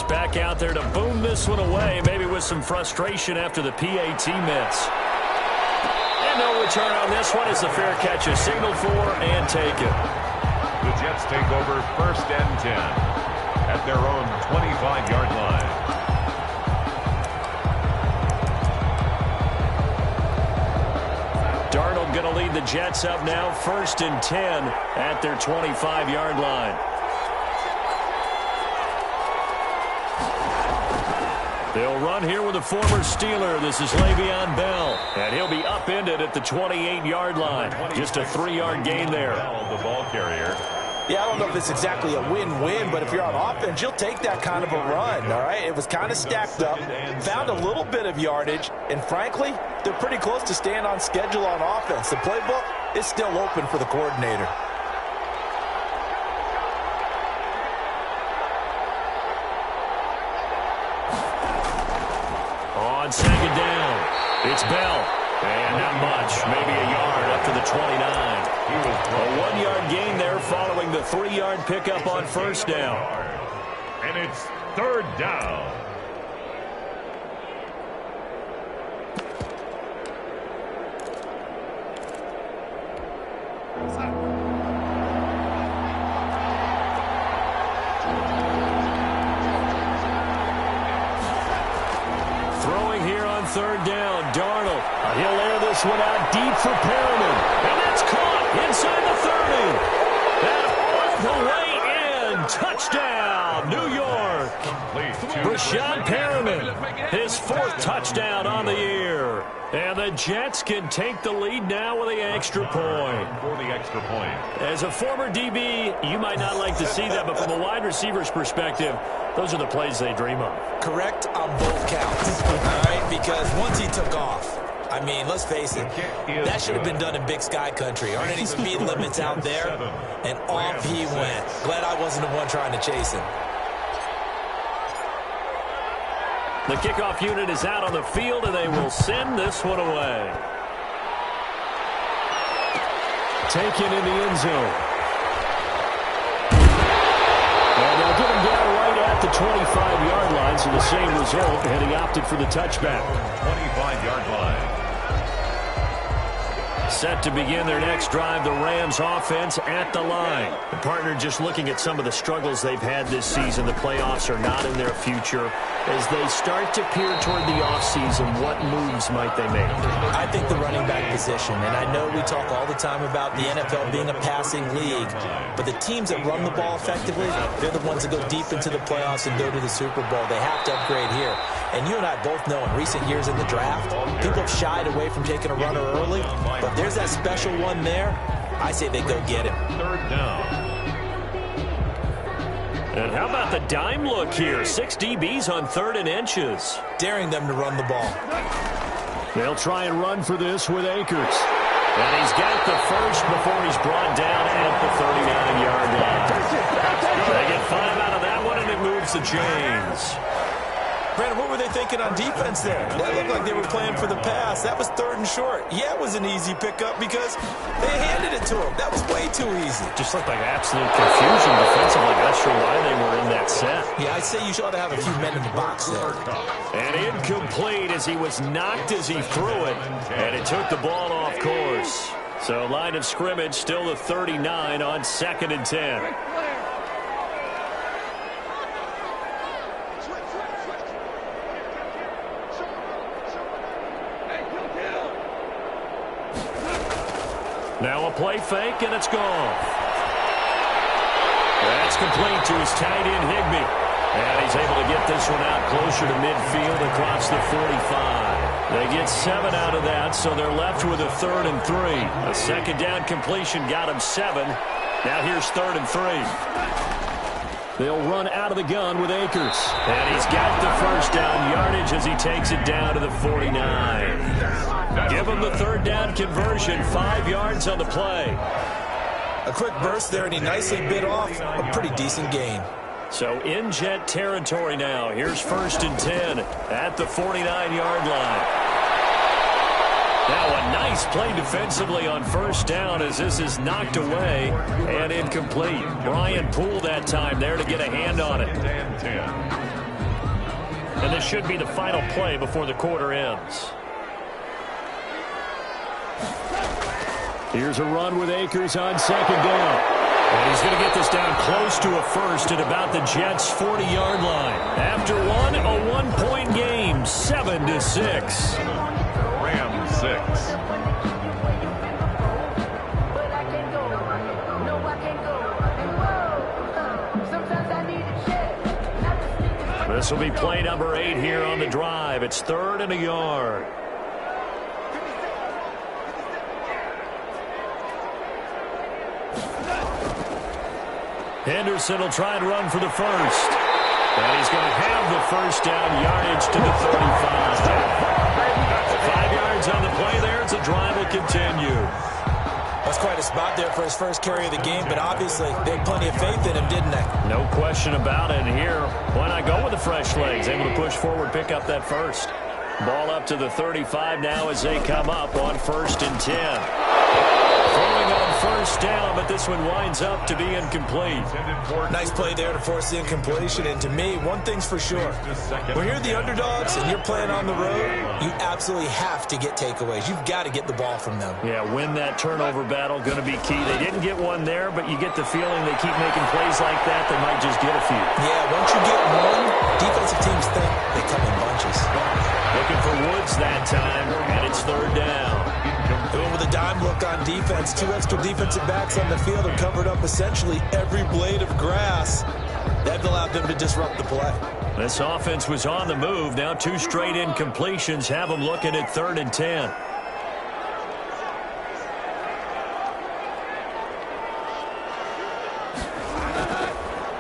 back out there to boom this one away, maybe with some frustration after the PAT miss. And no return on this one as the fair catch is signaled for and taken. The Jets take over 1st and 10 at their own 25-yard line. Darnold going to lead the Jets up now, 1st and 10 at their 25-yard line. They'll run here with a former Steeler. This is Le'Veon Bell, and he'll be upended at the 28-yard line. Just a 3-yard gain there. The ball carrier. Yeah, I don't know if it's exactly a win-win, but if you're on offense, you'll take that kind of a run, all right? It was kind of stacked up, found a little bit of yardage, and frankly, they're pretty close to staying on schedule on offense. The playbook is still open for the coordinator. On 2nd down, it's Bell. And not much, maybe a yard up to the 29. A 1-yard gain there following the 3-yard pickup on 1st down. And it's 3rd down. Throwing here on 3rd down, Darnold. He'll air this one out deep for Perriman. And that's caught inside the 30. And all the way in. Touchdown, New York. Brashad Perriman, his 4th touchdown on the year. And the Jets can take the lead now with the extra point. For the extra point. As a former DB, you might not like to see that, but from a wide receiver's perspective, those are the plays they dream of. Correct on both counts, all right? Because once he took off, I mean, let's face it, that should have been done in Big Sky country. Aren't any speed limits out there? And off he went. Glad I wasn't the one trying to chase him. The kickoff unit is out on the field, and they will send this one away. Taken in the end zone. And they'll get him down right at the 25-yard line, so the same result, and he opted for the touchback. 25-yard line. Set to begin their next drive, the Rams offense at the line. The partner just looking at some of the struggles they've had this season. The playoffs are not in their future. As they start to peer toward the offseason, what moves might they make? I think the running back position, and I know we talk all the time about the NFL being a passing league, but the teams that run the ball effectively, they're the ones that go deep into the playoffs and go to the Super Bowl. They have to upgrade here. And you and I both know in recent years in the draft, people have shied away from taking a runner early, but there's that special one there. I say they go get him. 3rd down. And how about the dime look here? 6 DBs on 3rd and inches. Daring them to run the ball. They'll try and run for this with Akers. And he's got the first before he's brought down at the 39-yard line. They get 5 out of that one, and it moves the chains. Brandon, what were they thinking on defense there? That looked like they were playing for the pass. That was 3rd and short. Yeah, it was an easy pickup because they handed it to him. That was way too easy. Just looked like absolute confusion defensively. Not sure why they were in that set. Yeah, I'd say you ought to have a few men in the box there. And incomplete as he was knocked as he threw it. And it took the ball off course. So line of scrimmage still the 39 on 2nd and 10. Now a play fake, and it's gone. That's complete to his tight end, Higbee. And he's able to get this one out closer to midfield across the 45. They get 7 out of that, so they're left with a 3rd and 3. A 2nd down completion got him 7. Now here's 3rd and 3. They'll run out of the gun with Akers. And he's got the first down yardage as he takes it down to the 49. Give him the 3rd down conversion, 5 yards on the play. A quick burst there, and he nicely bit off a pretty decent gain. So in Jet territory now. Here's 1st and 10 at the 49-yard line. Now a nice play defensively on 1st down as this is knocked away and incomplete. Brian Poole that time there to get a hand on it. and this should be the final play before the quarter ends. Here's a run with Akers on second down. And he's going to get this down close to a first at about the Jets' 40-yard line. After one, a one-point game, 7-6. Rams 6. This will be play number 8 here on the drive. It's 3rd and a yard. Henderson will try and run for the first. And he's going to have the first down, yardage to the 35. 5 yards on the play there as the drive will continue. That's quite a spot there for his first carry of the game, but obviously they had plenty of faith in him, didn't they? No question about it. And here, why not go with the fresh legs? Able to push forward, pick up that first. Ball up to the 35 now as they come up on 1st and 10. Throwing on first down, but this one winds up to be incomplete. Nice play there to force the incompletion. And to me, one thing's for sure. When you're the underdogs and you're playing on the road, you absolutely have to get takeaways. You've got to get the ball from them. Yeah, win that turnover battle, going to be key. They didn't get one there, but you get the feeling they keep making plays like that, they might just get a few. Yeah, once you get one, defensive teams think they come in bunches. Looking for Woods that time, and it's 3rd down. Going with a dime look on defense. 2 extra defensive backs on the field have covered up essentially every blade of grass. That allowed them to disrupt the play. This offense was on the move. Now 2 straight incompletions have them looking at 3rd and 10.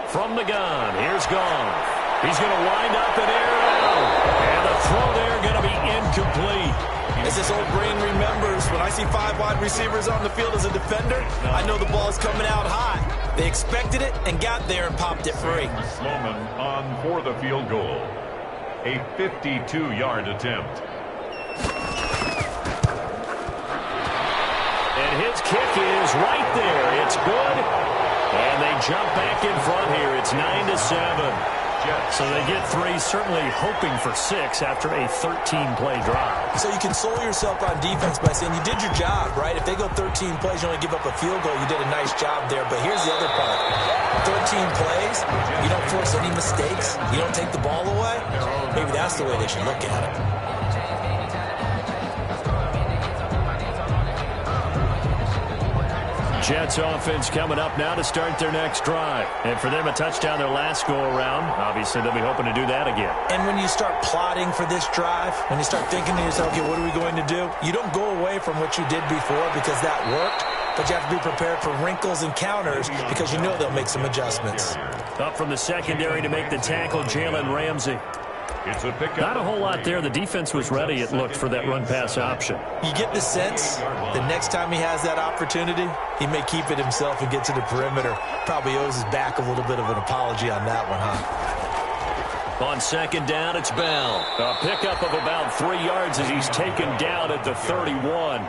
From the gun, here's Goff. He's going to wind up and air it out. And the throw there going to be incomplete. As this old brain remembers, when I see 5 wide receivers on the field as a defender, I know the ball's coming out high. They expected it and got there and popped it free. Sloman on for the field goal. A 52-yard attempt. And his kick is right there. It's good. And they jump back in front here. It's 9-7. So they get 3, certainly hoping for 6 after a 13-play drive. So you console yourself on defense by saying you did your job, right? If they go 13 plays, you only give up a field goal, you did a nice job there. But here's the other part. 13 plays, you don't force any mistakes, you don't take the ball away. Maybe that's the way they should look at it. Jets offense coming up now to start their next drive. And for them, a touchdown their last go-around. Obviously, they'll be hoping to do that again. And when you start plotting for this drive, when you start thinking to yourself, okay, what are we going to do? You don't go away from what you did before because that worked, but you have to be prepared for wrinkles and counters because you know they'll make some adjustments. Up from the secondary to make the tackle, Jalen Ramsey. It's a pickup. Not a whole lot there. The defense was ready, it looked, for that run-pass option. You get the sense the next time he has that opportunity, he may keep it himself and get to the perimeter. Probably owes his back a little bit of an apology on that one, huh? On second down, it's Bell. A pickup of about 3 yards as he's taken down at the 31.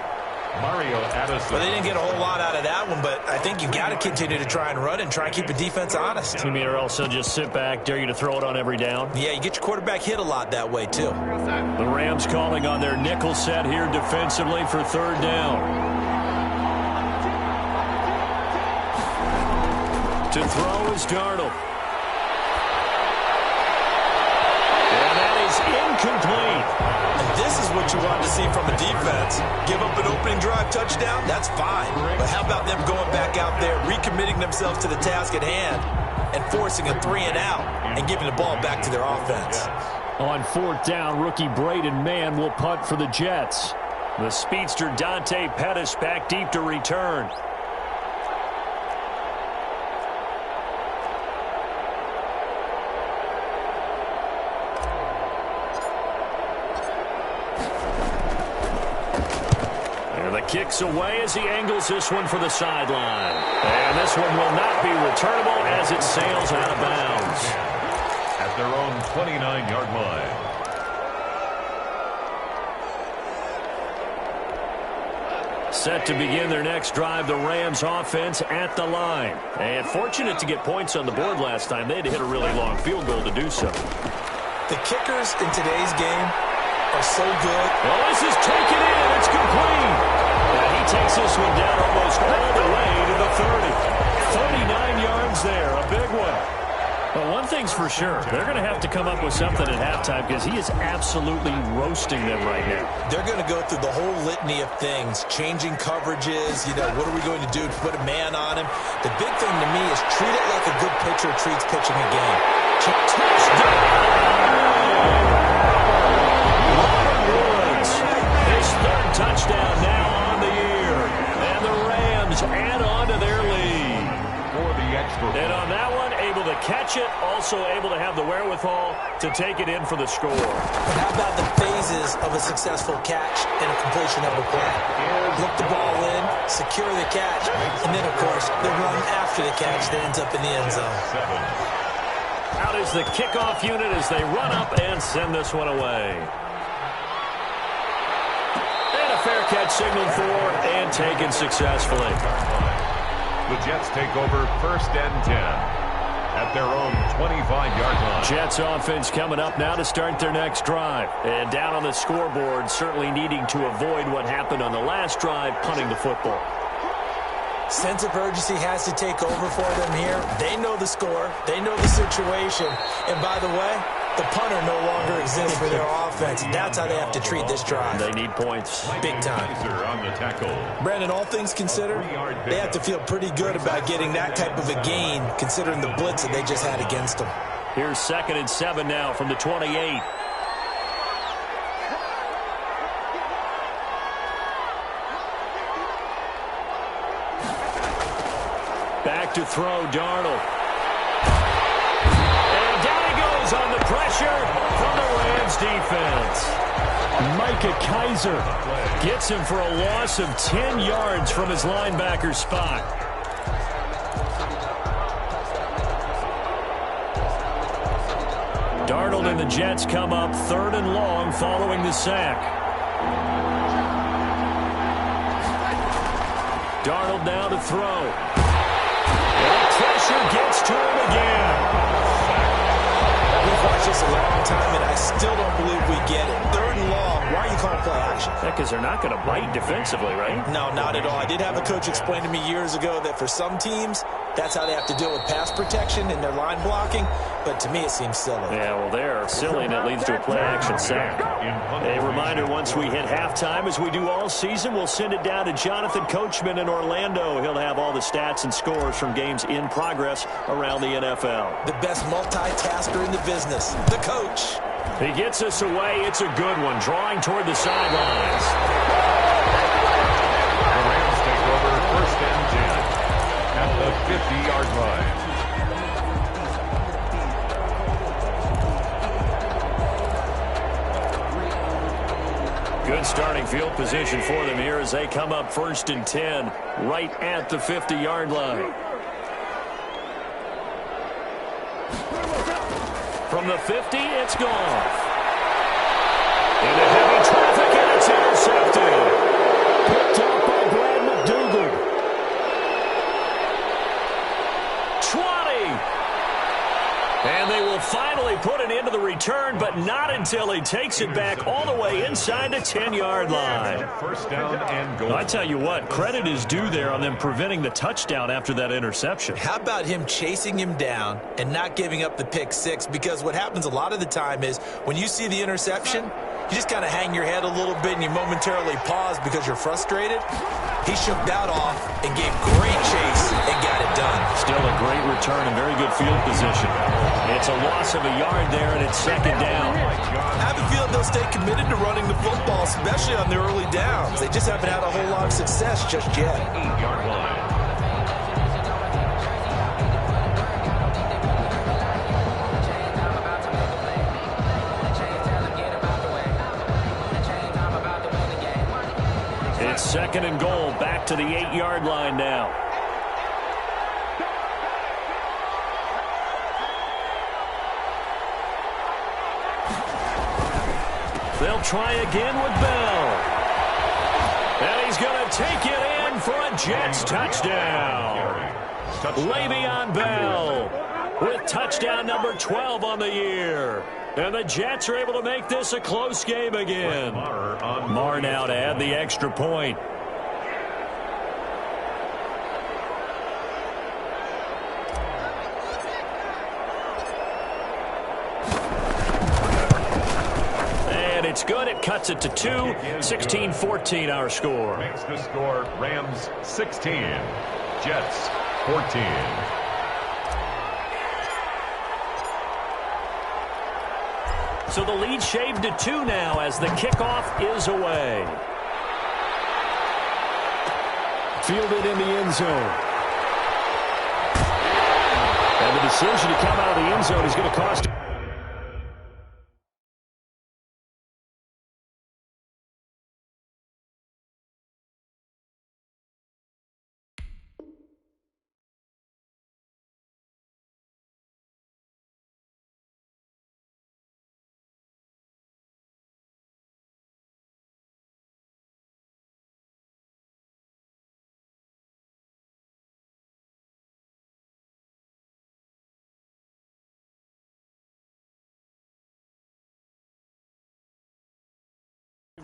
Mario Addison. Well, they didn't get a whole lot out of that one, but I think you've got to continue to try and run and try and keep the defense honest. You mean, or else they'll just sit back, dare you to throw it on every down? Yeah, you get your quarterback hit a lot that way, too. The Rams calling on their nickel set here defensively for 3rd down. To throw is Darnold. And that is incomplete. And this is what you want to see from a defense. Give up an opening drive touchdown, that's fine. But how about them going back out there, recommitting themselves to the task at hand, and forcing a 3-and-out, and giving the ball back to their offense? On 4th down, rookie Braden Mann will punt for the Jets. The speedster Dante Pettis back deep to return. Kicks away as he angles this one for the sideline. And this one will not be returnable as it sails out of bounds. At their own 29-yard line. Set to begin their next drive, the Rams offense at the line. And fortunate to get points on the board last time. They had to hit a really long field goal to do so. The kickers in today's game are so good. Well, this is taken in. It's complete. And he takes this one down almost all the way to the 30. 39 yards there. A big one. Well, one thing's for sure. They're going to have to come up with something at halftime because he is absolutely roasting them right now. They're going to go through the whole litany of things, changing coverages, what are we going to do to put a man on him? The big thing to me is treat it like a good pitcher treats pitching a game. Touchdown! Woods, his third touchdown now on the year. And the Rams add on to their lead. For the extra. And on that one, able to catch it, also able to have the wherewithal to take it in for the score. But how about the phases of a successful catch and a completion of a play? Look the ball in, secure the catch, and then, of course, the run after the catch that ends up in the end zone. Out is the kickoff unit as they run up and send this one away. And a fair catch signaled for and taken successfully. The Jets take over 1st and 10 at their own 25-yard line. Jets offense coming up now to start their next drive. And down on the scoreboard, certainly needing to avoid what happened on the last drive, punting the football. Sense of urgency has to take over for them here. They know the score. They know the situation. And by the way, the punter no longer exists for their offense. That's how they have to treat this drive. They need points. Big time. On the tackle. Brandon, all things considered, they have to feel pretty good about getting that type of a gain, considering the blitz that they just had against them. Here's 2nd and 7 now from the 28. Back to throw, Darnold. And down he goes on the pressure from the Rams defense. Micah Kaiser gets him for a loss of 10 yards from his linebacker spot. Darnold and the Jets come up 3rd and long following the sack. Darnold now to throw. Pressure gets to him again. We've watched this a long time, and I still don't believe we get it. 3rd and long. Why are you calling play action? Yeah, because they're not going to bite defensively, right? No, not at all. I did have a coach explain to me years ago that for some teams, that's how they have to deal with pass protection and their line blocking. But to me, it seems silly. Yeah, well, they're silly, and it leads to a play-action sack. A reminder, once we hit halftime, as we do all season, we'll send it down to Jonathan Coachman in Orlando. He'll have all the stats and scores from games in progress around the NFL. The best multitasker in the business, the coach. He gets us away. It's a good one, drawing toward the sidelines. The Rams take over 1st and 10 at the 50-yard line. Good starting field position for them here as they come up 1st and 10 right at the 50-yard line. From the 50, it's gone. Into heavy traffic, and it's intercepted. Picked up by Brad McDougal. 20. And they will finally put an end to the return, but not until he takes it back all the way inside the 10-yard line. 1st down and goal. I tell you what, credit is due there on them preventing the touchdown after that interception. How about him chasing him down and not giving up the pick six? Because what happens a lot of the time is when you see the interception, you just kind of hang your head a little bit and you momentarily pause because you're frustrated. He shook that off and gave great chase and got it done. Still a great return and very good field position. It's a loss of a yard there, and it's 2nd down. I have a feeling they'll stay committed to running the football, especially on the early downs. They just haven't had a whole lot of success just yet. 8-yard line. It's 2nd and goal, back to the 8-yard line now. They'll try again with Bell. And he's going to take it in for a Jets touchdown. Le'Veon Bell with touchdown number 12 on the year. And the Jets are able to make this a close game again. Marr now to add the extra point. And it's good. It cuts it to 2. 16-14 our score. Makes the score Rams 16, Jets 14. So the lead shaved to 2 now as the kickoff is away. Fielded in the end zone. And the decision to come out of the end zone is going to cost him.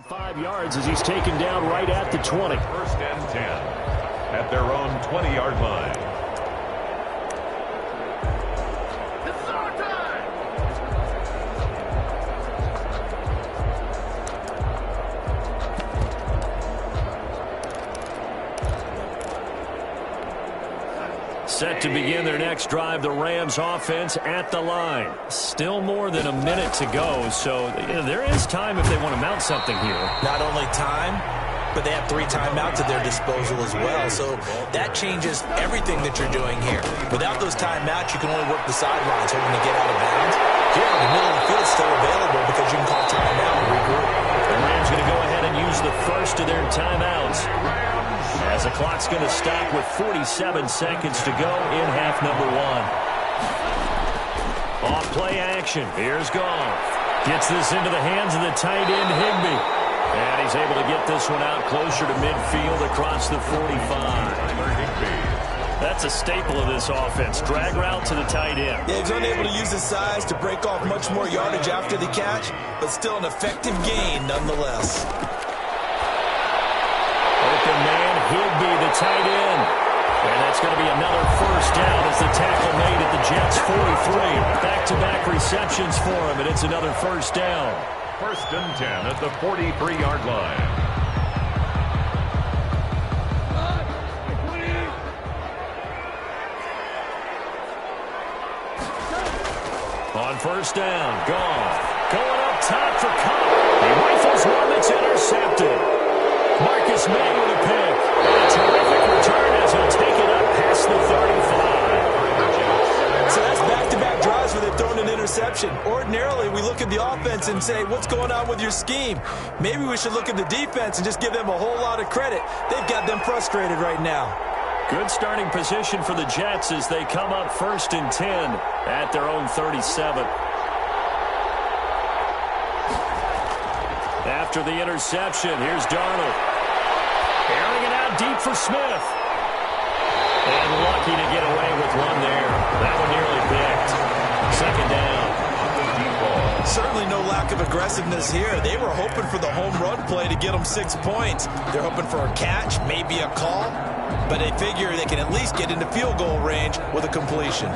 Five yards as he's taken down right at the 20. First and 10 at their own 20-yard line. Set to begin their next drive, the Rams offense at the line. Still more than a minute to go, so there is time if they want to mount something here. Not only time, but they have 3 timeouts at their disposal as well, so that changes everything that you're doing here. Without those timeouts, you can only work the sidelines, hoping to get out of bounds. Here, the middle of the field is still available because you can call timeout and regroup. The Rams going to go ahead and use the first of their timeouts, as the clock's going to stop with 47 seconds to go in half number 1. Off play action. Here's Goff. Gets this into the hands of the tight end, Higbee. And he's able to get this one out closer to midfield across the 45. That's a staple of this offense. Drag route to the tight end. Yeah, he's unable to use his size to break off much more yardage after the catch, but still an effective gain nonetheless. Open man, Higbee, the tight end. And that's going to be another first down as the tackle made at the Jets' 43. Back-to-back receptions for him, and it's another first down. First and 10 at the 43-yard line. On first down, Goff going up top for Cobb. He rifles one that's intercepted. Marcus May with a pick. And a terrific return as he'll take it up past the 35. So that's back-to-back drives where they've thrown an interception. Ordinarily, we look at the offense and say, what's going on with your scheme? Maybe we should look at the defense and just give them a whole lot of credit. They've got them frustrated right now. Good starting position for the Jets as they come up first and 10 at their own 37. After the interception, here's Darnold. Airing it out deep for Smith. And lucky to get away with one there. That one nearly picked. Second down. Certainly no lack of aggressiveness here. They were hoping for the home run play to get them 6 points. They're hoping for a catch, maybe a call, but they figure they can at least get into field goal range with a completion.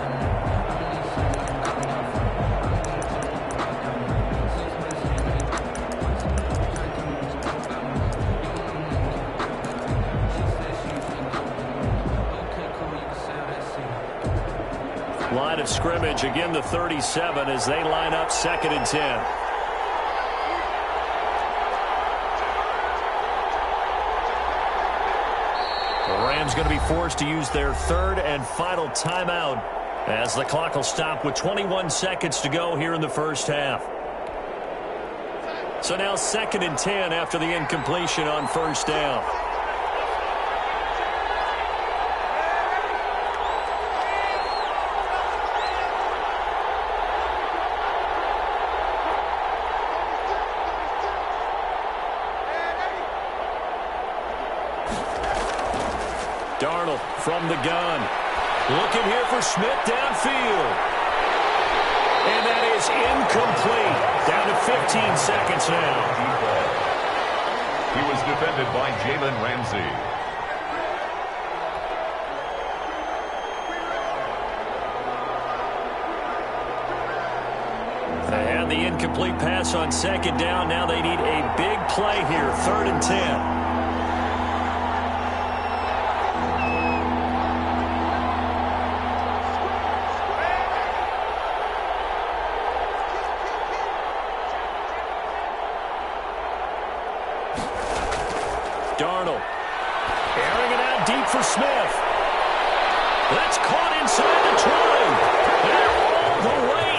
Line of scrimmage, again the 37 as they line up second and 10. The Rams going to be forced to use their third and final timeout as the clock will stop with 21 seconds to go here in the first half. So now second and 10 after the incompletion on first down. Darnold from the gun. Looking here for Smith downfield. And that is incomplete. Down to 15 seconds now. He was defended by Jalen Ramsey. They had the incomplete pass on second down. Now they need a big play here. 3rd and 10. Darnold. Airing it out deep for Smith. That's caught inside the 20. They're all the way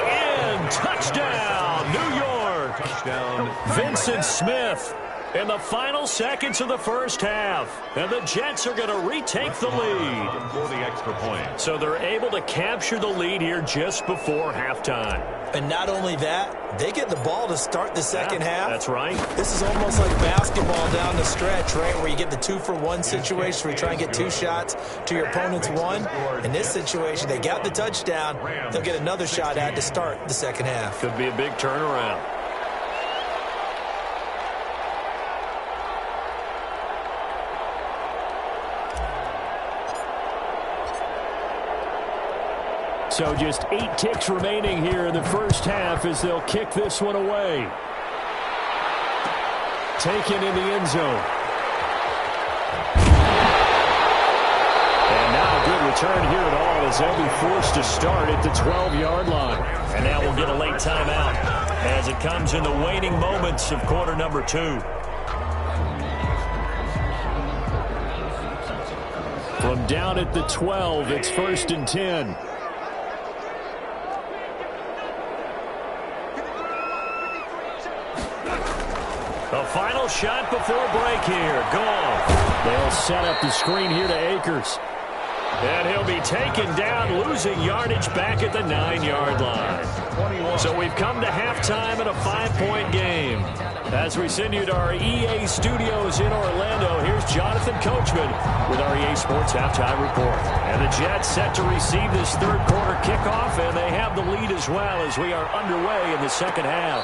in. Touchdown, New York. Touchdown, Vincent Smith in the final seconds of the first half. And the Jets are going to retake the lead. For the extra point. So they're able to capture the lead here just before halftime. And not only that, they get the ball to start the second half. That's right. This is almost like basketball down the stretch, right, where you get the 2-for-1 situation where you try and get 2 shots to your opponent's 1. In this situation, they got the touchdown. They'll get another shot at to start the second half. Could be a big turnaround. So just 8 ticks remaining here in the first half as they'll kick this one away. Taken in the end zone. And now a good return here at all as they'll be forced to start at the 12-yard line. And now we'll get a late timeout as it comes in the waning moments of quarter number 2. From down at the 12, it's 1st and 10. The final shot before break here. Gone. They'll set up the screen here to Akers. And he'll be taken down, losing yardage back at the 9-yard line. So we've come to halftime in a 5-point game. As we send you to our EA studios in Orlando, here's Jonathan Coachman with our EA Sports Halftime Report. And the Jets set to receive this third quarter kickoff, and they have the lead as well as we are underway in the second half.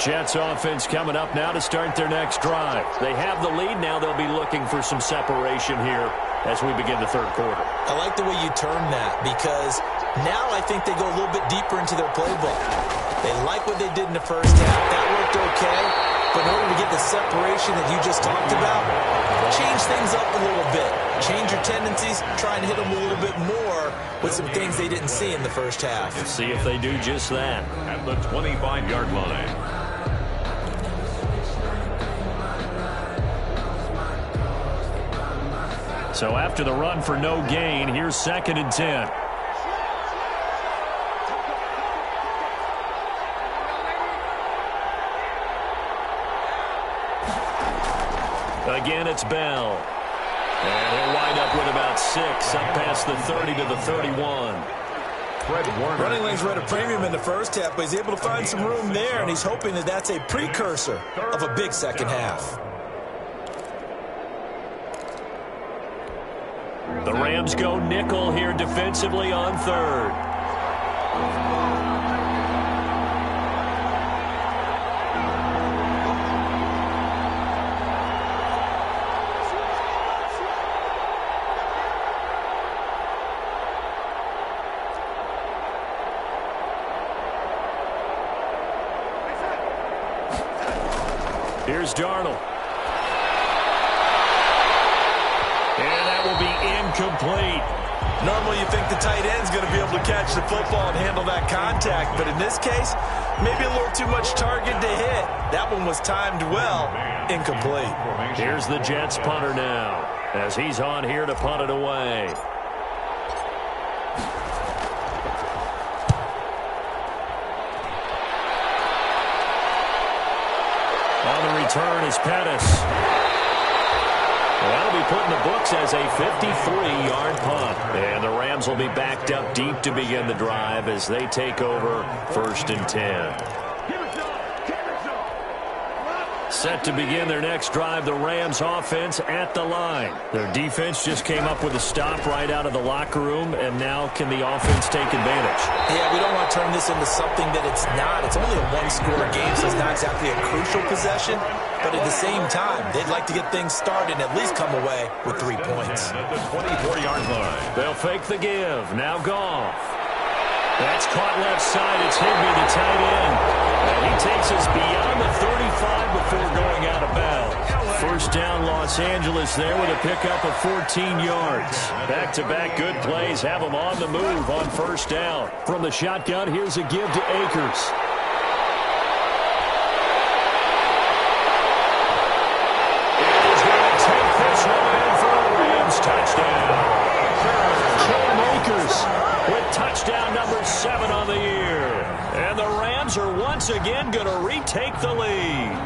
Jets offense coming up now to start their next drive. They have the lead. Now they'll be looking for some separation here as we begin the third quarter. I like the way you term that because now I think they go a little bit deeper into their playbook. They like what they did in the first half. That worked okay. But in order to get the separation that you just talked about, change things up a little bit. Change your tendencies, try and hit them a little bit more with some things they didn't see in the first half. Let's see if they do just that. At the 25-yard line. So after the run for no gain, here's 2nd and 10. Again, it's Bell. And he'll wind up with about 6, up past the 30 to the 31. Running lanes were at a premium in the first half, but he's able to find some room there, and he's hoping that that's a precursor of a big second half. The Rams go nickel here defensively on 3rd. Here's Darnold. incomplete. Normally you think the tight end's going to be able to catch the football and handle that contact, but in this case, maybe a little too much target to hit. That one was timed well, incomplete. Here's the Jets punter now, as he's on here to punt it away. On the return is Pettis. That'll be put in the books as a 53-yard punt. And the Rams will be backed up deep to begin the drive as they take over 1st and 10. Set to begin their next drive, the Rams offense at the line. Their defense just came up with a stop right out of the locker room, and now can the offense take advantage? Yeah, we don't want to turn this into something that it's not. It's only a one-score game, so it's not exactly a crucial possession. But at the same time, they'd like to get things started and at least come away with 3 points. At the 24-yard line. They'll fake the give. Now Goff. That's caught left side. It's Higbee, the tight end. And he takes us beyond the 35 before going out of bounds. First down, Los Angeles there with a pickup of 14 yards. Back-to-back good plays have them on the move on first down. From the shotgun, here's a give to Akers. He's going to take this one in for a Rams touchdown. Cam Akers with touchdown number 7 on the year. And the Rams are once again going to retake the lead.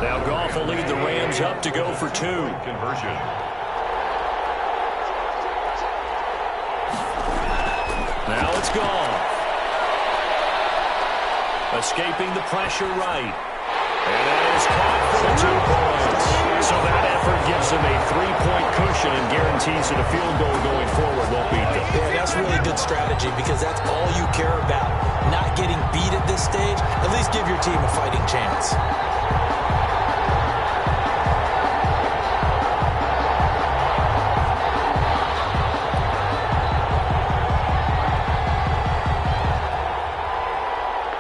Now Goff will lead the Rams up to go for 2. Conversion. Now it's Goff. Escaping the pressure right. And that is caught for the 2 points. So that effort gives them a 3-point cushion and guarantees that a field goal going forward won't beat them. Yeah, that's really good strategy because that's all you care about. Not getting beat at this stage. At least give your team a fighting chance.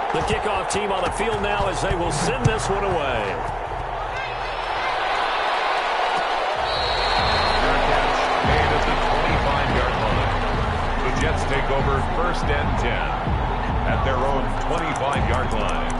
The kickoff team on the field now as they will send this one away. Made at the 25-yard line. The Jets take over 1st and 10 at their own 25-yard line.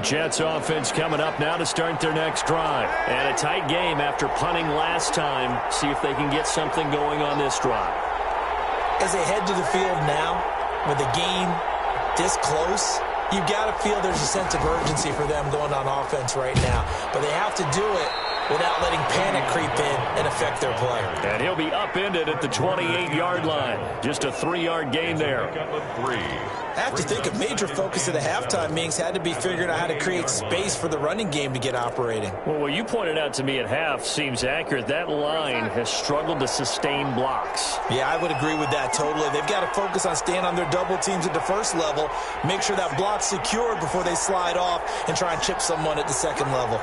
Jets offense coming up now to start their next drive. And a tight game after punting last time. See if they can get something going on this drive. As they head to the field now, with the game this close, you've got to feel there's a sense of urgency for them going on offense right now. But they have to do it without letting panic creep in and affect their play. And he'll be upended at the 28-yard line. Just a 3-yard gain there. I have to think a major focus of the halftime meetings had to be figuring out how to create space for the running game to get operating. Well, what you pointed out to me at half seems accurate. That line has struggled to sustain blocks. Yeah, I would agree with that totally. They've got to focus on staying on their double teams at the first level, make sure that block's secured before they slide off and try and chip someone at the second level.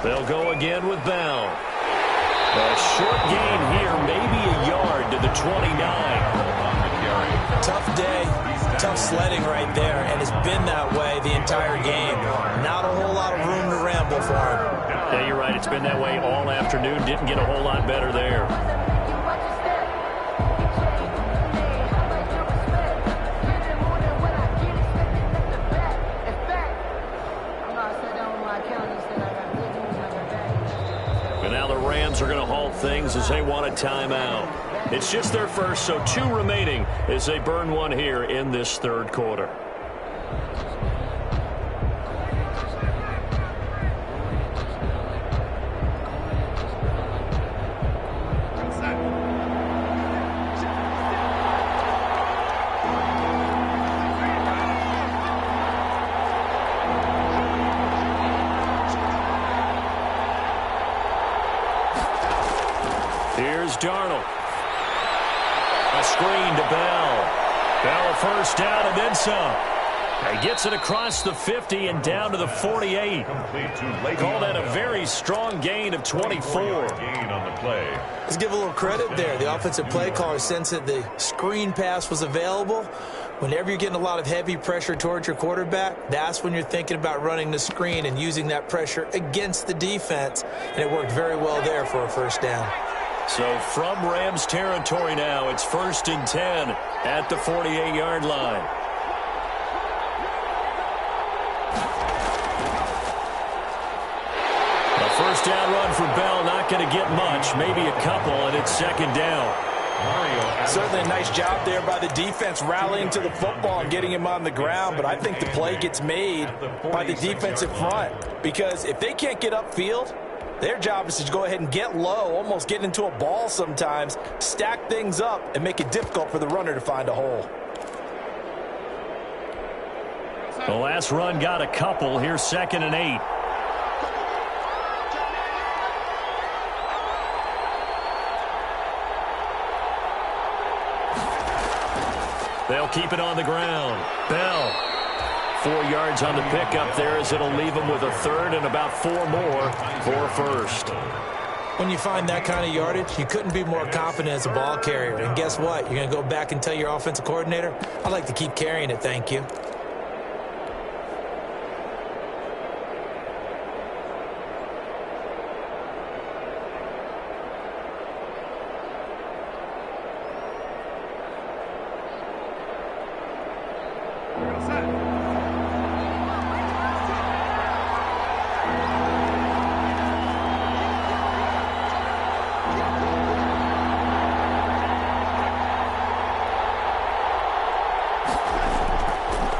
They'll go again with Bell. A short gain here, maybe a yard to the 29. Tough day, tough sledding right there, and it's been that way the entire game. Not a whole lot of room to ramble for him. Yeah, you're right. It's been that way all afternoon. Didn't get a whole lot better there. And now the Rams are going to halt things as they want a timeout. It's just their first, so 2 remaining as they burn one here in this third quarter. Here's Darnold. A screen to Bell. Bell first down and then some. He gets it across the 50 and down to the 48. Call that a very strong gain of 24. Let's give a little credit there. The offensive play caller sensed that the screen pass was available. Whenever you're getting a lot of heavy pressure towards your quarterback, that's when you're thinking about running the screen and using that pressure against the defense. And it worked very well there for a first down. So from Rams territory now, it's 1st and 10 at the 48-yard line. First down run for Bell, not going to get much, maybe a couple, and it's 2nd down. Certainly a nice job there by the defense rallying to the football and getting him on the ground, but I think the play gets made by the defensive front because if they can't get upfield, their job is to go ahead and get low, almost get into a ball sometimes, stack things up, and make it difficult for the runner to find a hole. The last run got a couple. Here's 2nd and 8. They'll keep it on the ground. Bell, 4 yards on the pickup there as it'll leave them with a third and about 4 more for a first. When you find that kind of yardage, you couldn't be more confident as a ball carrier. And guess what? You're going to go back and tell your offensive coordinator, I'd like to keep carrying it, thank you.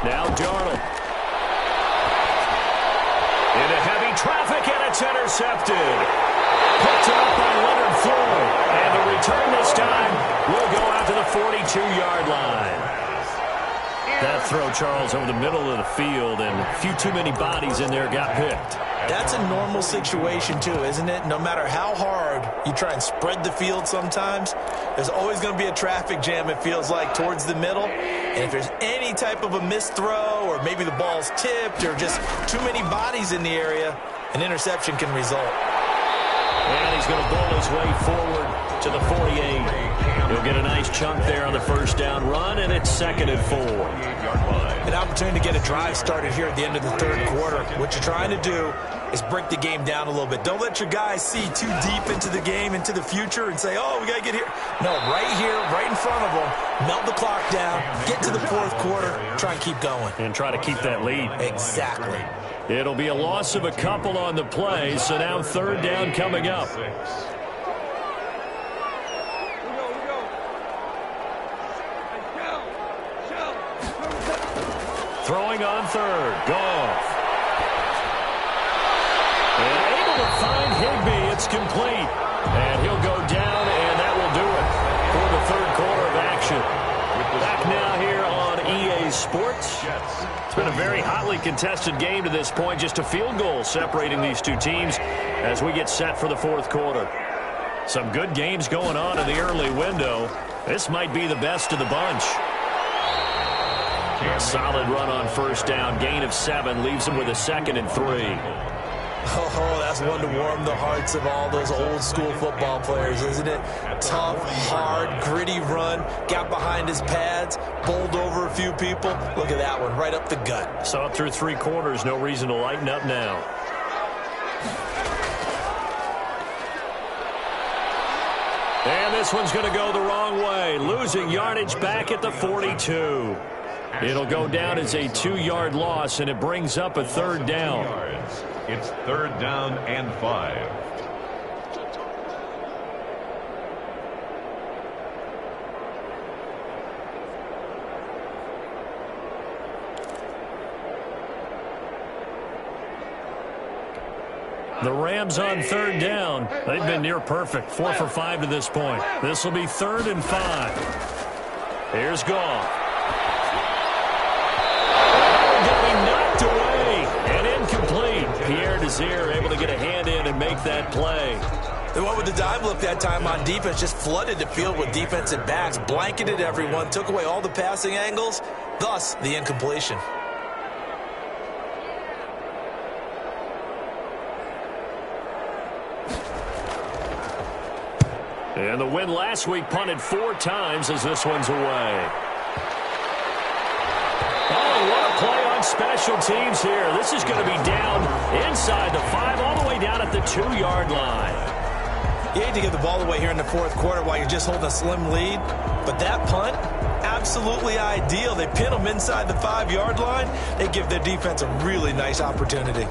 Now Darnold. Into heavy traffic, and it's intercepted. Picked up by Leonard Floyd. And the return this time will go out to the 42-yard line. That throw, Charles, over the middle of the field, and a few too many bodies in there got picked. That's a normal situation, too, isn't it? No matter how hard you try and spread the field sometimes, there's always going to be a traffic jam, it feels like, towards the middle. And if there's any type of a missed throw or maybe the ball's tipped or just too many bodies in the area, an interception can result. And he's going to bowl his way forward to the 48. He'll get a nice chunk there on the first down run, and it's 2nd and 4. An opportunity to get a drive started here at the end of the third quarter. What you're trying to do is break the game down a little bit. Don't let your guys see too deep into the game, into the future, and say, oh, we got to get here. No, right here, right in front of them, melt the clock down, get to the fourth quarter, try and keep going. And try to keep that lead. Exactly. It'll be a loss of a couple on the play, so now 3rd down coming up. Throwing on 3rd, Goff. And able to find Higbee, it's complete. And he'll go down, and that will do it for the 3rd quarter of action. Back now here on EA Sports. It's been a very hotly contested game to this point. Just a field goal separating these two teams as we get set for the 4th quarter. Some good games going on in the early window. This might be the best of the bunch. A solid run on first down. Gain of 7 leaves him with a 2nd and 3. Oh, that's one to warm the hearts of all those old school football players, isn't it? Tough, hard, gritty run. Got behind his pads, bowled over a few people. Look at that one, right up the gut. Saw it through 3 quarters. No reason to lighten up now. And this one's going to go the wrong way. Losing yardage back at the 42. It'll go down as a 2-yard loss, and it brings up a 3rd down. It's 3rd down and 5. The Rams on 3rd down. They've been near perfect. 4 for 5 to this point. This will be 3rd and 5. Here's Goff. Knocked away and incomplete. Pierre Desir able to get a hand in and make that play. They went with the dime look that time on defense, just flooded the field with defensive backs, blanketed everyone, took away all the passing angles, thus the incompletion. And the win last week punted 4 times as this one's away. Oh, what a play on special teams here. This is going to be down inside the 5, all the way down at the 2-yard line. You hate to give the ball away here in the fourth quarter while you're just holding a slim lead, but that punt, absolutely ideal. They pin them inside the 5-yard line. They give their defense a really nice opportunity.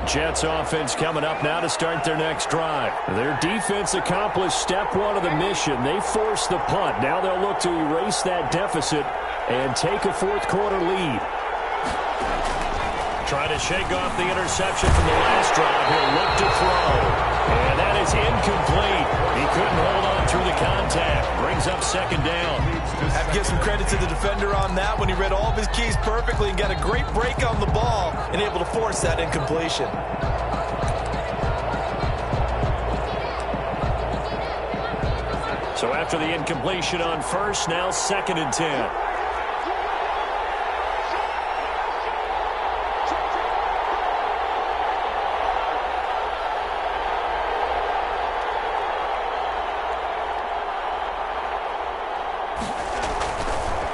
Jets offense coming up now to start their next drive. Their defense accomplished step 1 of the mission. They forced the punt. Now they'll look to erase that deficit and take a fourth quarter lead. Trying to shake off the interception from the last drive. He'll look to throw. And that is incomplete. He couldn't hold on through the contact. Brings up second down. I have to give some credit to the defender on that when he read all of his keys perfectly and got a great break on the ball and able to force that incompletion. So after the incompletion on first, now 2nd and 10.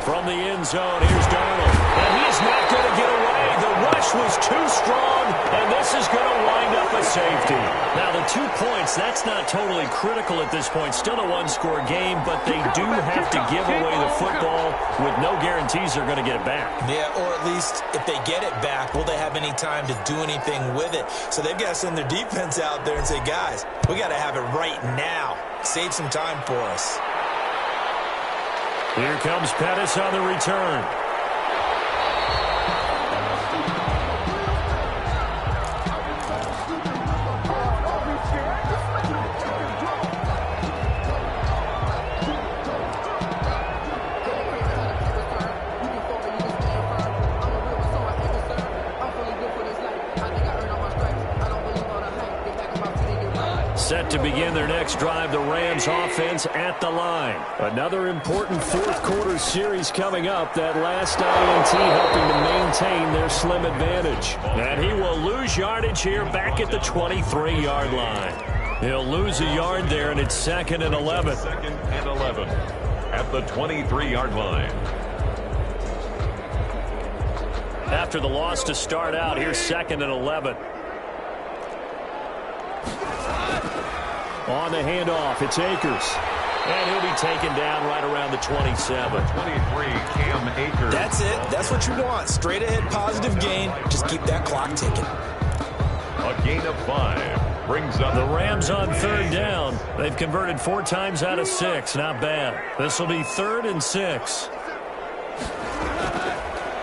From the end zone, here's Darnold. And he is not going to get away. The rush was too strong, and this is going to wind up a safety. Now, the 2 points, that's not totally critical at this point. Still a one-score game, but they do have to give away the football with no guarantees they're going to get it back. Yeah, or at least if they get it back, will they have any time to do anything with it? So they've got to send their defense out there and say, guys, we got to have it right now. Save some time for us. Here comes Pettis on the return. Set to begin their next drive, the Rams offense at the line. Another important fourth quarter series coming up. That last INT helping to maintain their slim advantage. And he will lose yardage here back at the 23-yard line. He'll lose a yard there, and it's 2nd and 11. 2nd and 11 at the 23-yard line. After the loss to start out, here's 2nd and 11. On the handoff, it's Akers. And he'll be taken down right around the 27. 23, Cam Akers. That's it. That's what you want. Straight ahead, positive gain. Just keep that clock ticking. A gain of 5 brings up the Rams on 3rd down. They've converted 4 times out of 6. Not bad. This will be 3rd and 6.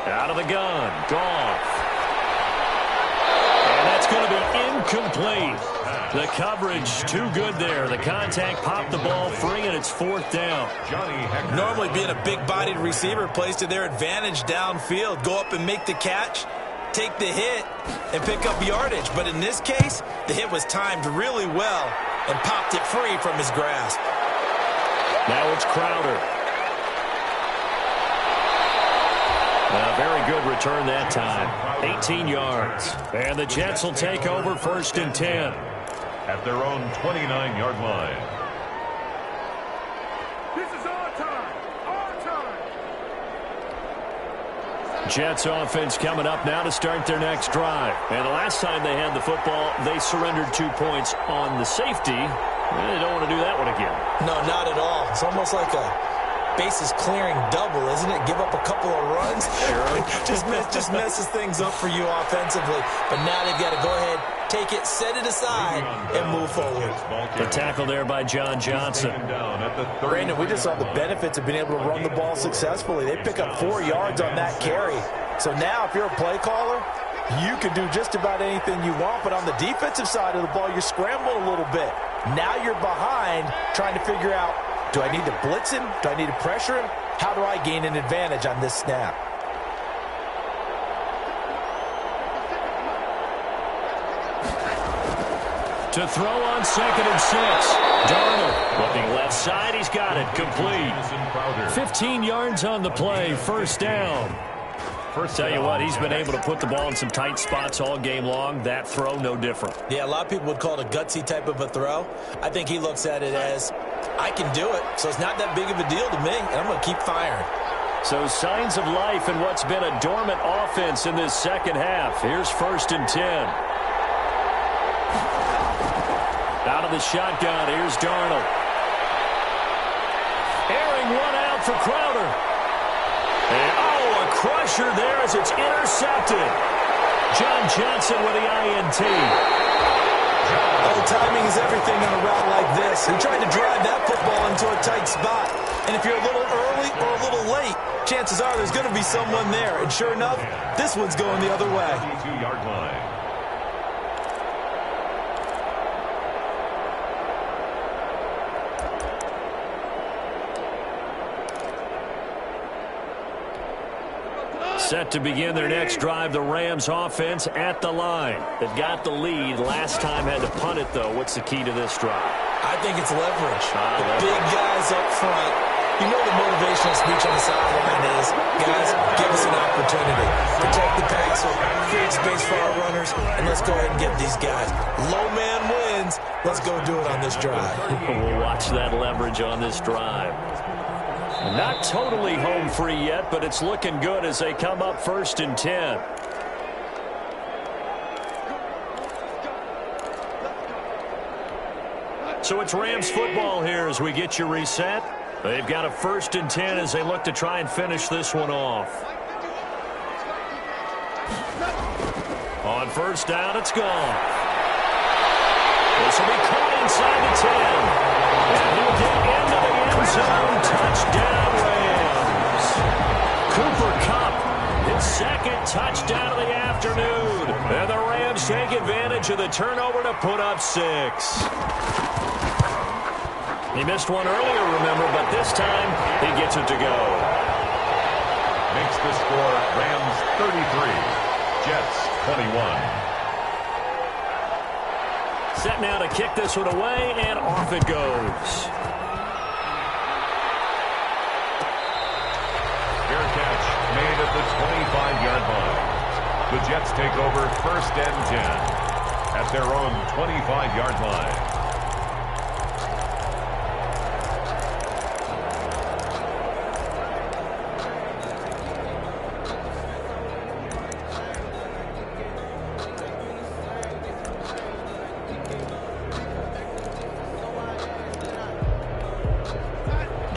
Out of the gun. Goff. And that's going to be incomplete. The coverage too good there. The contact popped the ball free, and it's 4th down. Normally being a big-bodied receiver plays to their advantage downfield. Go up and make the catch, take the hit, and pick up yardage. But in this case, the hit was timed really well and popped it free from his grasp. Now it's Crowder. A very good return that time. 18 yards. And the Jets will take over 1st and 10. At their own 29-yard line. This is our time. Our time. Jets offense coming up now to start their next drive. And the last time they had the football, they surrendered 2 points on the safety. They don't want to do that one again. No, not at all. It's almost like a bases clearing double, isn't it? Give up a couple of runs. Sure. just messes things up for you offensively. But now they've got to go ahead, take it, set it aside, and move forward. The tackle there by John Johnson. Brandon, we just saw the benefits of being able to run the ball successfully. They pick up 4 yards on that carry. So now if you're a play caller, you can do just about anything you want. But on the defensive side of the ball, you're scrambling a little bit. Now you're behind trying to figure out, do I need to blitz him? Do I need to pressure him? How do I gain an advantage on this snap? To throw on 2nd and 6. Darnold looking left side. He's got it. Complete. 15 yards on the play. First down. Tell you what, he's been able to put the ball in some tight spots all game long. That throw, no different. Yeah, a lot of people would call it a gutsy type of a throw. I think he looks at it as, I can do it, so it's not that big of a deal to me, and I'm going to keep firing. So signs of life in what's been a dormant offense in this second half. Here's 1st and 10. Out of the shotgun, here's Darnold. Airing one out for Crowder. And, a crusher there as it's intercepted. John Johnson with the INT. Oh, timing is everything on a route like this. He tried to drive that football into a tight spot. And if you're a little early or a little late, chances are there's going to be someone there. And sure enough, this one's going the other way. 2-yard line. Set to begin their next drive, the Rams offense at the line. They've got the lead. Last time had to punt it, though. What's the key to this drive? I think it's leverage. The big guys up front. You know the motivational speech on the sideline is, guys, give us an opportunity. Protect the passer, create space for our runners, and let's go ahead and get these guys. Low man wins. Let's go do it on this drive. We'll watch that leverage on this drive. Not totally home free yet, but it's looking good as they come up 1st and 10. So it's Rams football here as we get you reset. They've got a 1st and 10 as they look to try and finish this one off. On 1st down, it's gone. This will be caught inside the 10. And he'll get into the end zone. Touchdown, Rams. Cooper Kupp, his 2nd touchdown of the afternoon. And the Rams take advantage of the turnover to put up 6. He missed one earlier, remember, but this time he gets it to go. Makes the score Rams 33, Jets 21. Set now to kick this one away, and off it goes. Fair catch made at the 25-yard line. The Jets take over 1st and 10 at their own 25-yard line.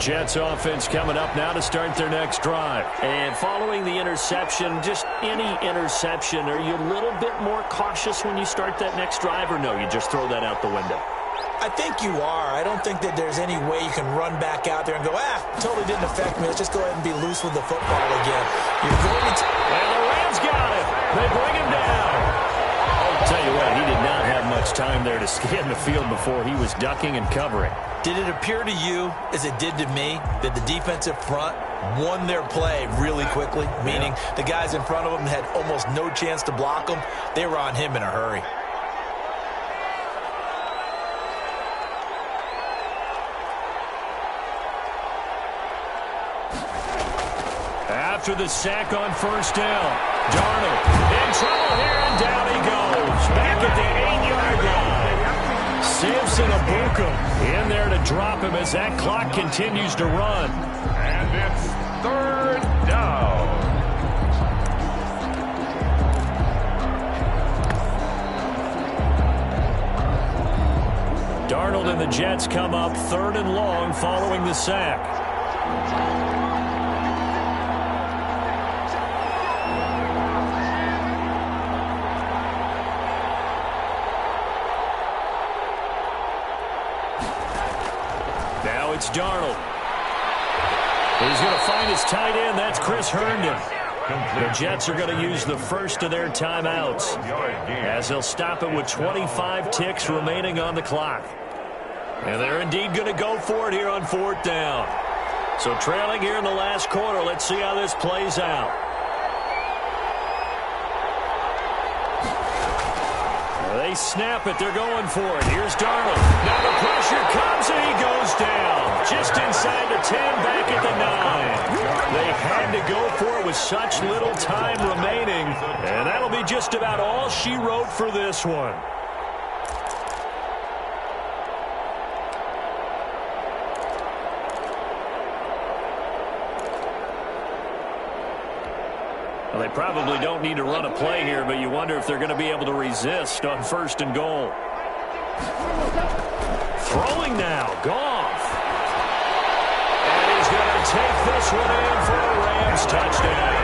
Jets offense coming up now to start their next drive. And following the interception, just any interception, are you a little bit more cautious when you start that next drive, or no, you just throw that out the window? I think you are. I don't think that there's any way you can run back out there and go, totally didn't affect me. Let's just go ahead and be loose with the football again. You're going to... And the Rams got it. They bring him down. I'll tell you what, he did not have much time there to scan the field before he was ducking and covering. Did it appear to you, as it did to me, that the defensive front won their play really quickly? Meaning the guys in front of them had almost no chance to block him. They were on him in a hurry. After the sack on 1st down, Darnold in trouble here, and down he goes. Back at the 8-yard line. Samson Abuka in there to drop him as that clock continues to run. And it's 3rd down. Darnold and the Jets come up 3rd and long following the sack. Now it's Darnold. He's going to find his tight end. That's Chris Herndon. The Jets are going to use the first of their timeouts as they'll stop it with 25 ticks remaining on the clock. And they're indeed going to go for it here on 4th down. So trailing here in the last quarter. Let's see how this plays out. They snap it. They're going for it. Here's Darnold. Now the pressure comes, and he goes down. Just inside the 10, back at the 9. They had to go for it with such little time remaining. And that'll be just about all she wrote for this one. Well, they probably don't need to run a play here, but you wonder if they're going to be able to resist on 1st and goal. Throwing now, Goff. And he's going to take this one in for a Rams touchdown.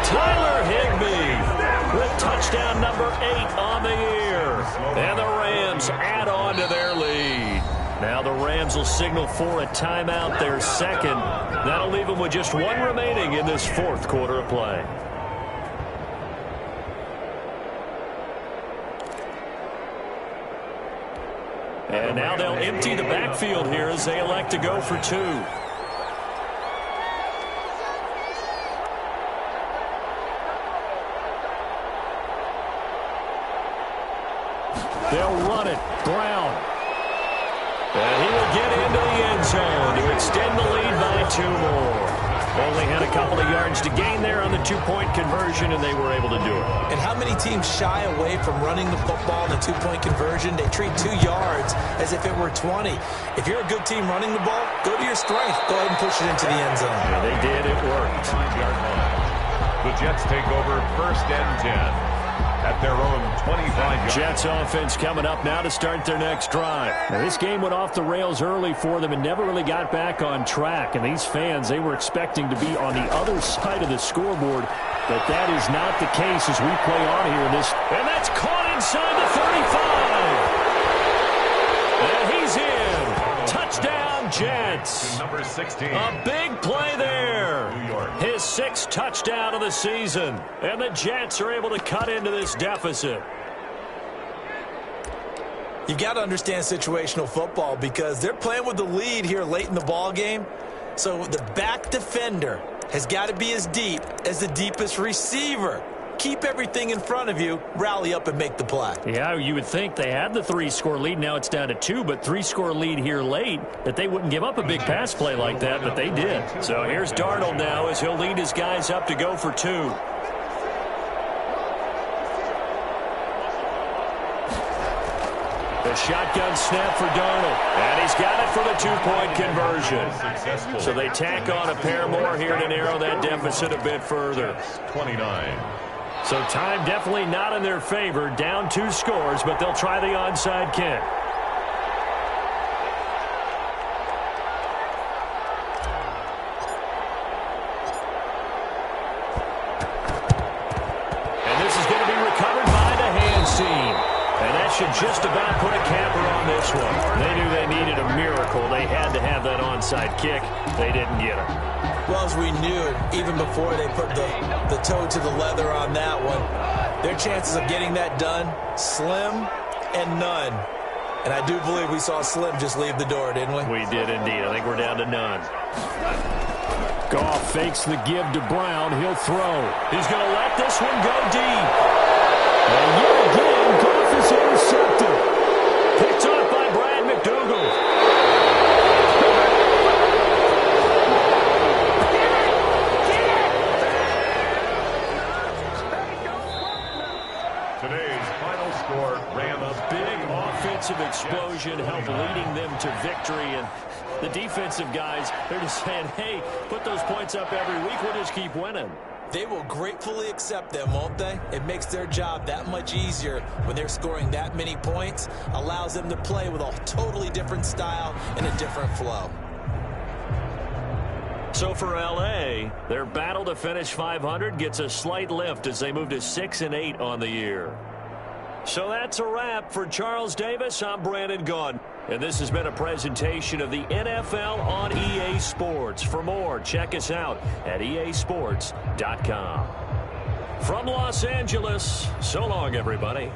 Tyler Higbee with touchdown number 8 on the year. And the Rams add on to their lead. Now the Rams will signal for a timeout, their second. That'll leave them with just one remaining in this 4th quarter of play. And now they'll empty the backfield here as they elect to go for 2. They'll run it. Brown. And he will get into the end zone to extend the lead by 2 more. Only had a couple of yards to gain there on the 2-point conversion, and they were able to do it. And how many teams shy away from running the football in the 2-point conversion? They treat 2 yards as if it were 20. If you're a good team running the ball, go to your strength. Go ahead and push it into the end zone. Yeah, they did. It worked. The Jets take over 1st and 10. At their own 25-yard. Jets offense coming up now to start their next drive. Now, this game went off the rails early for them and never really got back on track. And these fans, they were expecting to be on the other side of the scoreboard. But that is not the case as we play on here in this. And that's caught inside the 35. And he's in. Touchdown, Jets. Number 16. A big play there. New York. His 6th touchdown of the season. And the Jets are able to cut into this deficit. You've got to understand situational football because they're playing with the lead here late in the ball game. So the back defender has got to be as deep as the deepest receiver. Keep everything in front of you, rally up and make the play. Yeah, you would think they had the 3-score lead. Now it's down to 2, but 3-score lead here late, that they wouldn't give up a big pass play like that, but they did. So here's Darnold now as he'll lead his guys up to go for 2. The shotgun snap for Darnold, and he's got it for the 2-point conversion. So they tack on a pair more here to narrow that deficit a bit further. 29. So time definitely not in their favor. Down 2 scores, but they'll try the onside kick. And this is going to be recovered by the hands team. And that should just about put a capper on this one. They knew they needed a miracle. They had to have that onside kick. They didn't get it. Well, as we knew it, even before they put the toe to the leather on that one, their chances of getting that done, slim and none. And I do believe we saw Slim just leave the door, didn't we? We did indeed. I think we're down to none. Goff fakes the give to Brown. He'll throw. He's going to let this one go deep. And yet again, Goff is intercepted. Picked off by Brad McDougall. Today's final score, Rams. A big offensive explosion helped leading them to victory. And the defensive guys, they're just saying, hey, put those points up every week. We'll just keep winning. They will gratefully accept them, won't they? It makes their job that much easier when they're scoring that many points. Allows them to play with a totally different style and a different flow. So for L.A., their battle to finish 500 gets a slight lift as they move to 6-8 on the year. So that's a wrap for Charles Davis. I'm Brandon Gaudin, and this has been a presentation of the NFL on EA Sports. For more, check us out at easports.com. From Los Angeles, so long, everybody.